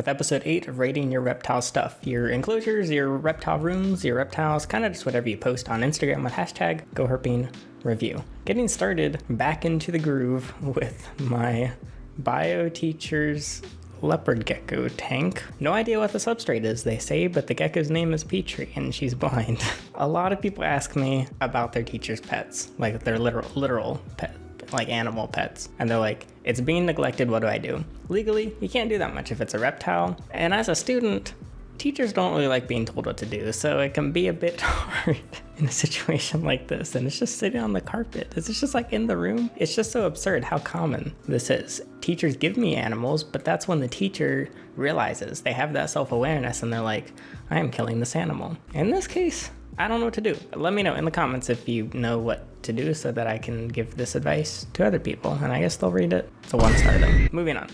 episode 8 of rating your reptile stuff. Your enclosures, your reptile rooms, your reptiles, kind of just whatever you post on Instagram with hashtag GoHerping review. Getting started back into the groove with my bio teacher's leopard gecko tank. No idea what the substrate is, they say, but the gecko's name is Petrie and she's blind. A lot of people ask me about their teacher's pets, like their literal pet, like animal pets. And they're like, it's being neglected, what do I do? Legally, you can't do that much if it's a reptile. And as a student, teachers don't really like being told what to do, so it can be a bit hard in a situation like this. And it's just sitting on the carpet. It's just like in the room. It's just so absurd how common this is. Teachers give me animals, but that's when the teacher realizes they have that self-awareness and they're like, I am killing this animal. In this case, I don't know what to do. Let me know in the comments if you know what to do so that I can give this advice to other people, and I guess they'll read it. It's a 1-star though. Moving on.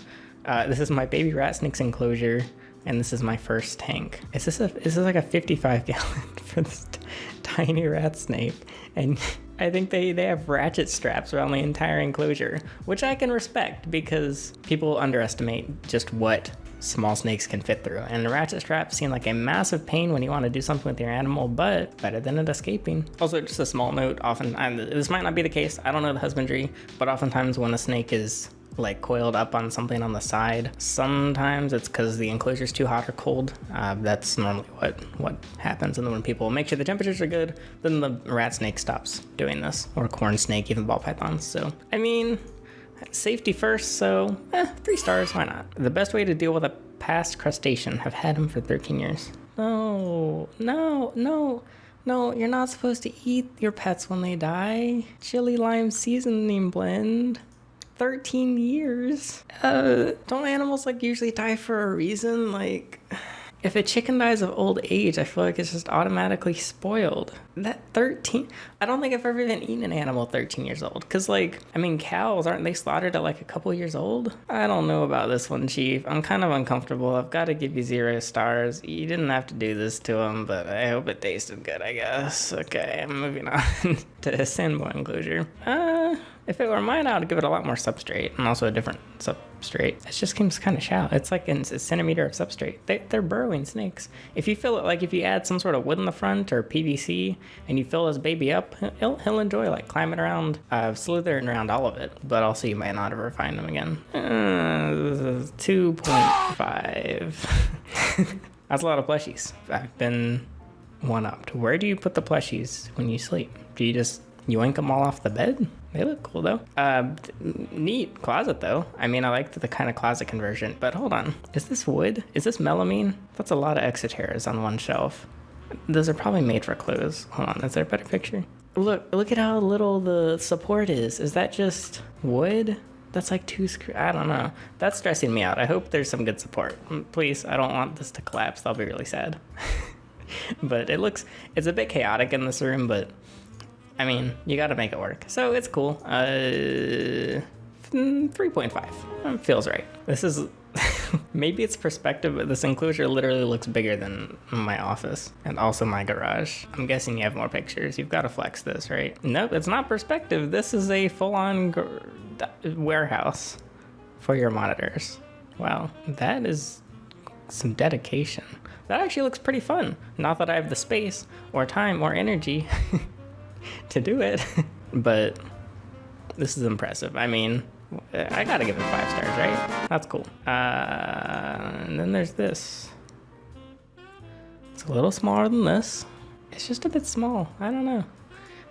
This is my baby rat snake's enclosure, and this is my first tank. Is this like a 55 gallon for this tiny rat snake? And I think they have ratchet straps around the entire enclosure, which I can respect because people underestimate just what small snakes can fit through. And the ratchet straps seem like a massive pain when you want to do something with your animal, but better than it escaping. Also, just a small note, often, this might not be the case, I don't know the husbandry, but oftentimes when a snake is like coiled up on something on the side, sometimes it's because the enclosure's too hot or cold. That's normally what happens. And then when people make sure the temperatures are good, then the rat snake stops doing this, or corn snake, even ball pythons. So, I mean, safety first, so 3 stars, why not? The best way to deal with a past crustacean. I've had him for 13 years. No, you're not supposed to eat your pets when they die. Chili lime seasoning blend. 13 years. Don't animals like usually die for a reason? Like, if a chicken dies of old age, I feel like it's just automatically spoiled. That 13, I don't think I've ever even eaten an animal 13 years old. Cause like, I mean, cows, aren't they slaughtered at like a couple years old? I don't know about this one, Chief. I'm kind of uncomfortable. I've got to give you 0 stars. You didn't have to do this to him, but I hope it tasted good, I guess. Okay, I'm moving on to a sandboy enclosure. If it were mine, I would give it a lot more substrate, and also a different substrate. It just seems kind of shallow. It's like a centimeter of substrate. They're burrowing snakes. If you fill it, like if you add some sort of wood in the front or PVC, and you fill this baby up, he'll enjoy like climbing around, slithering around all of it. But also you might not ever find him again. 2.5. That's a lot of plushies. I've been one-upped. Where do you put the plushies when you sleep? Do you just yoink them all off the bed? They look cool though. Neat closet though. I mean, I like the kind of closet conversion, but hold on. Is this wood? Is this melamine? That's a lot of exoteras on one shelf. Those are probably made for clothes. Hold on, is there a better picture? Look at how little the support is. Is that just wood? That's like 2 screws. I don't know. That's stressing me out. I hope there's some good support. Please, I don't want this to collapse. That'll be really sad. But it's a bit chaotic in this room, but I mean, you gotta make it work. So it's cool. 3.5. Feels right. This is, maybe it's perspective, but this enclosure literally looks bigger than my office and also my garage. I'm guessing you have more pictures. You've got to flex this, right? Nope, it's not perspective. This is a full-on warehouse for your monitors. Wow, that is some dedication. That actually looks pretty fun. Not that I have the space or time or energy to do it, but this is impressive. I mean, I gotta give it 5 stars, right? That's cool. And then there's this. It's a little smaller than this. It's just a bit small. I don't know.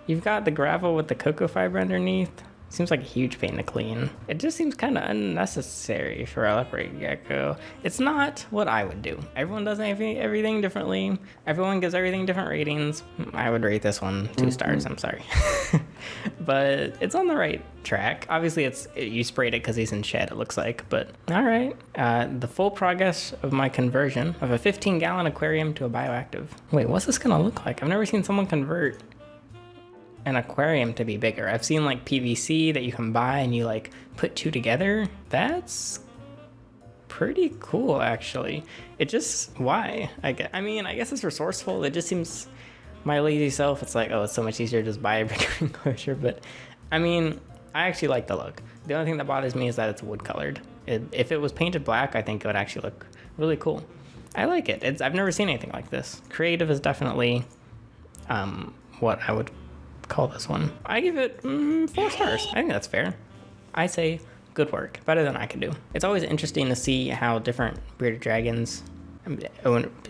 You've got the gravel with the cocoa fiber underneath. Seems like a huge pain to clean. It just seems kind of unnecessary for a leopard gecko. It's not what I would do. Everyone does everything differently. Everyone gives everything different ratings. I would rate this one 2 stars, I'm sorry. But it's on the right track. Obviously, you sprayed it because he's in shed, it looks like. But all right. The full progress of my conversion of a 15-gallon aquarium to a bioactive. Wait, what's this gonna look like? I've never seen someone convert an aquarium to be bigger. I've seen like PVC that you can buy and you like put 2 together. That's pretty cool, actually. It just, why? I guess it's resourceful. It just seems, my lazy self, it's like, oh, it's so much easier to just buy a bigger enclosure. But I mean, I actually like the look. The only thing that bothers me is that it's wood colored. If it was painted black, I think it would actually look really cool. I like it. I've never seen anything like this. Creative is definitely what I would call this one. I give it 4 stars. I think that's fair. I say good work. Better than I could do. It's always interesting to see how different bearded dragons,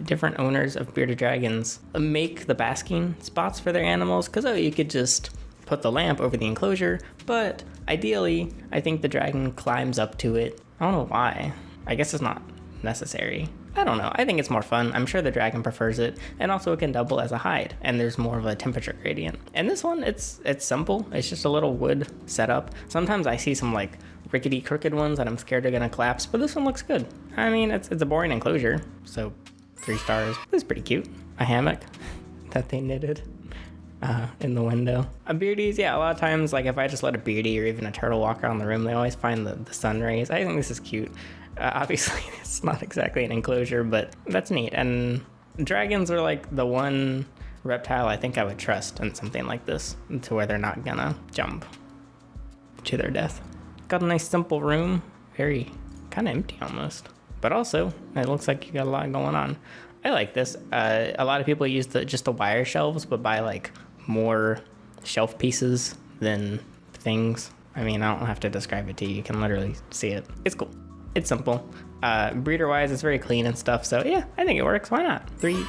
different owners of bearded dragons make the basking spots for their animals. Because you could just put the lamp over the enclosure, but ideally, I think the dragon climbs up to it. I don't know why. I guess it's not necessary. I don't know. I think it's more fun. I'm sure the dragon prefers it, and also it can double as a hide, and there's more of a temperature gradient. And this one, it's simple. It's just a little wood setup. Sometimes I see some like rickety, crooked ones that I'm scared they're gonna collapse, but this one looks good. I mean, it's a boring enclosure, so 3 stars. This is pretty cute. A hammock that they knitted in the window. Beardies, yeah, a lot of times, like if I just let a beardie or even a turtle walk around the room, they always find the sun rays. I think this is cute. Obviously, it's not exactly an enclosure, but that's neat. And dragons are like the one reptile I think I would trust in something like this, to where they're not gonna jump to their death. Got a nice simple room, very kind of empty almost, but also it looks like you got a lot going on. I like this. A lot of people use just the wire shelves, but buy like more shelf pieces than things. I mean, I don't have to describe it to you. You can literally see it. It's cool. It's simple. Breeder wise, it's very clean and stuff. So yeah, I think it works. Why not? 3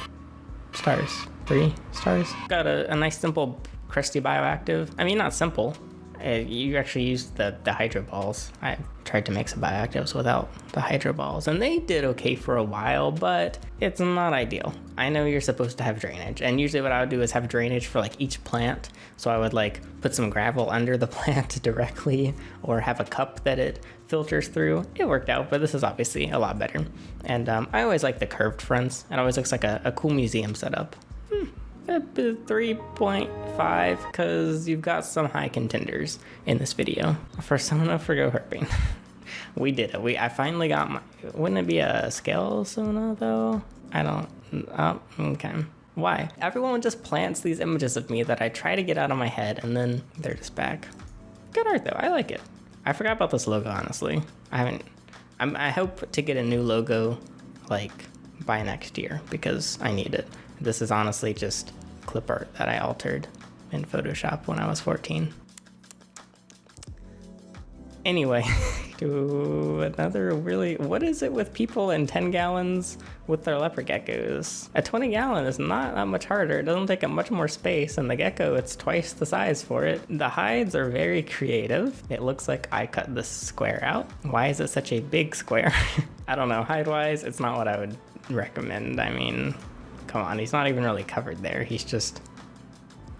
stars. 3 stars. Got a nice simple crusty bioactive. I mean, not simple. You actually use the hydro balls. I tried to make some bioactives without the hydro balls, and they did okay for a while, but it's not ideal. I know you're supposed to have drainage, and usually what I would do is have drainage for like each plant. So I would like put some gravel under the plant directly, or have a cup that it filters through. It worked out, but this is obviously a lot better. And I always like the curved fronts. It always looks like a cool museum setup. 3.5, because you've got some high contenders in this video. For Sona for GoHerping. We did it. I finally got my... Wouldn't it be a scale Sona, though? I don't... okay. Why? Everyone just plants these images of me that I try to get out of my head, and then they're just back. Good art, though. I like it. I forgot about this logo, honestly. I hope to get a new logo, like, by next year, because I need it. This is honestly just clip art that I altered in Photoshop when I was 14. Anyway, to another really... What is it with people in 10 gallons with their leopard geckos? A 20 gallon is not that much harder. It doesn't take up much more space, and the gecko, it's twice the size for it. The hides are very creative. It looks like I cut this square out. Why is it such a big square? I don't know. Hide-wise, it's not what I would recommend. I mean... Come on, he's not even really covered there. He's just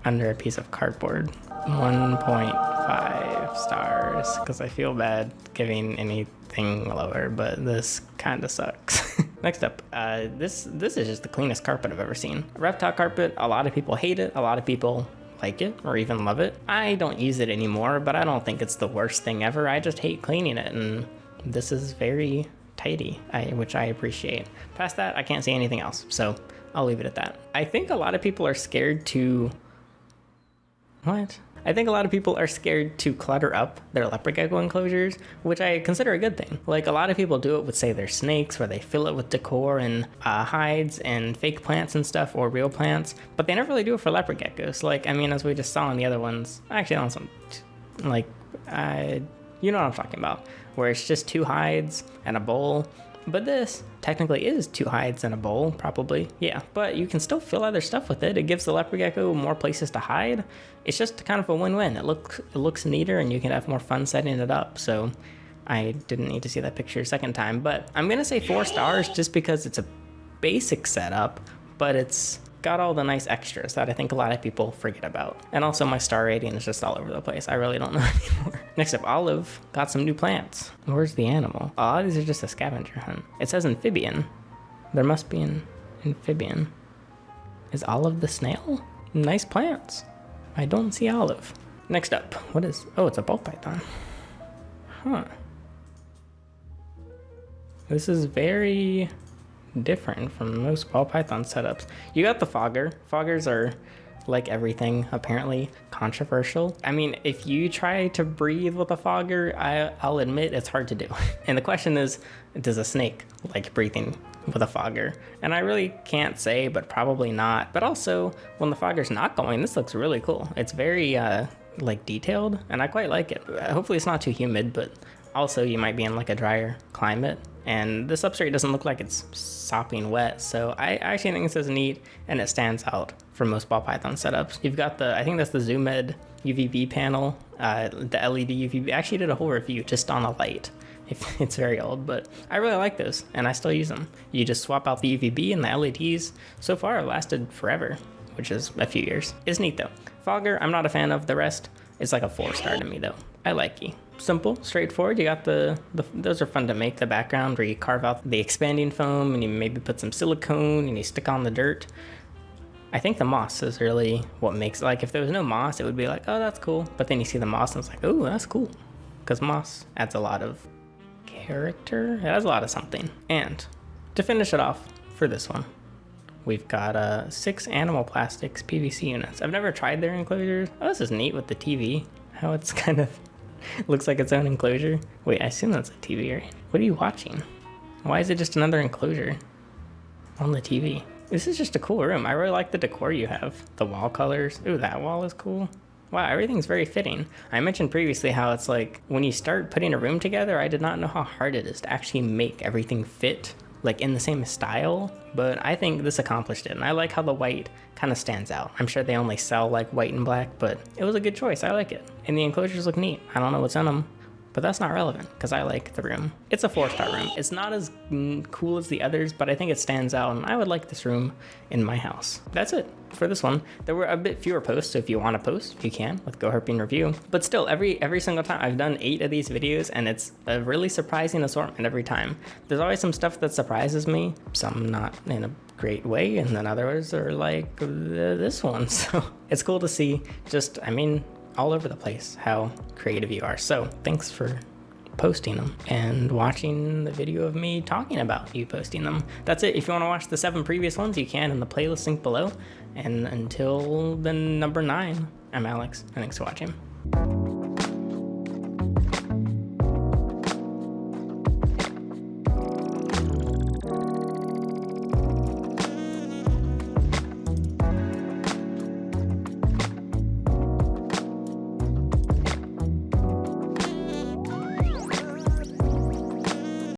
under a piece of cardboard. 1.5 stars, because I feel bad giving anything lower, but this kind of sucks. Next up, this is just the cleanest carpet I've ever seen. Reptile carpet, a lot of people hate it. A lot of people like it or even love it. I don't use it anymore, but I don't think it's the worst thing ever. I just hate cleaning it, and this is very tidy, which I appreciate. Past that, I can't see anything else, so I'll leave it at that. I think a lot of people are scared to... What? I think a lot of people are scared to clutter up their leopard gecko enclosures, which I consider a good thing. Like, a lot of people do it with, say, their snakes, where they fill it with decor and hides and fake plants and stuff, or real plants, but they never really do it for leopard geckos. Like, I mean, as we just saw in the other ones, actually on some, like, you know what I'm talking about, where it's just 2 hides and a bowl. But this technically is 2 hides and a bowl, probably. Yeah, but you can still fill other stuff with it. It gives the leopard gecko more places to hide. It's just kind of a win-win. It looks neater, and you can have more fun setting it up. So I didn't need to see that picture a second time. But I'm going to say 4 stars just because it's a basic setup, but it's got all the nice extras that I think a lot of people forget about. And also my star rating is just all over the place. I really don't know anymore. Next up, Olive got some new plants. Where's the animal? A lot of these are just a scavenger hunt. It says amphibian. There must be an amphibian. Is Olive the snail? Nice plants. I don't see Olive. Next up, what is... Oh, it's a ball python. Huh. This is very different from most ball python setups. You got the fogger. Foggers are like everything apparently controversial. I mean, if you try to breathe with a fogger, I'll admit it's hard to do. And the question is, does a snake like breathing with a fogger? And I really can't say, but probably not. But also, when the fogger's not going, this looks really cool. It's very like detailed, and I quite like it. Hopefully it's not too humid, but also you might be in like a drier climate, and this substrate doesn't look like it's sopping wet, so I actually think this is neat, and it stands out from most ball python setups. You've got I think that's the ZoomEd UVB panel, the LED UVB. I actually did a whole review just on a light. It's very old, but I really like those, and I still use them. You just swap out the UVB and the LEDs. So far, it lasted forever, which is a few years. It's neat though. Fogger, I'm not a fan of. The rest is like a 4-star to me though. I like it. Simple, straightforward. You got those are fun to make, the background where you carve out the expanding foam and you maybe put some silicone and you stick on the dirt. I think the moss is really what makes, like if there was no moss, it would be like, oh, that's cool. But then you see the moss and it's like, oh, that's cool. Because moss adds a lot of character. It has a lot of something. And to finish it off for this one, we've got 6 animal plastics PVC units. I've never tried their enclosures. Oh, this is neat with the TV. How it's kind of looks like its own enclosure. Wait, I assume that's a TV, right? What are you watching? Why is it just another enclosure on the TV? This is just a cool room. I really like the decor you have. The wall colors. Ooh, that wall is cool. Wow, everything's very fitting. I mentioned previously how it's like when you start putting a room together, I did not know how hard it is to actually make everything fit like in the same style, but I think this accomplished it, and I like how the white kind of stands out. I'm sure they only sell like white and black, but it was a good choice. I like it. And the enclosures look neat. I don't know what's in them, but that's not relevant because I like the room. It's a 4-star room. It's not as cool as the others, but I think it stands out, and I would like this room in my house. That's it for this one. There were a bit fewer posts, so if you want to post, you can with GoHerping review. But still, every single time, I've done 8 of these videos, and it's a really surprising assortment every time. There's always some stuff that surprises me, some not in a great way, and then others are like this one. So it's cool to see just, I mean, all over the place how creative you are. So thanks for posting them and watching the video of me talking about you posting them. That's it. If you want to watch the 7 previous ones, you can in the playlist link below. And until the number 9, I'm Alex, and thanks for watching.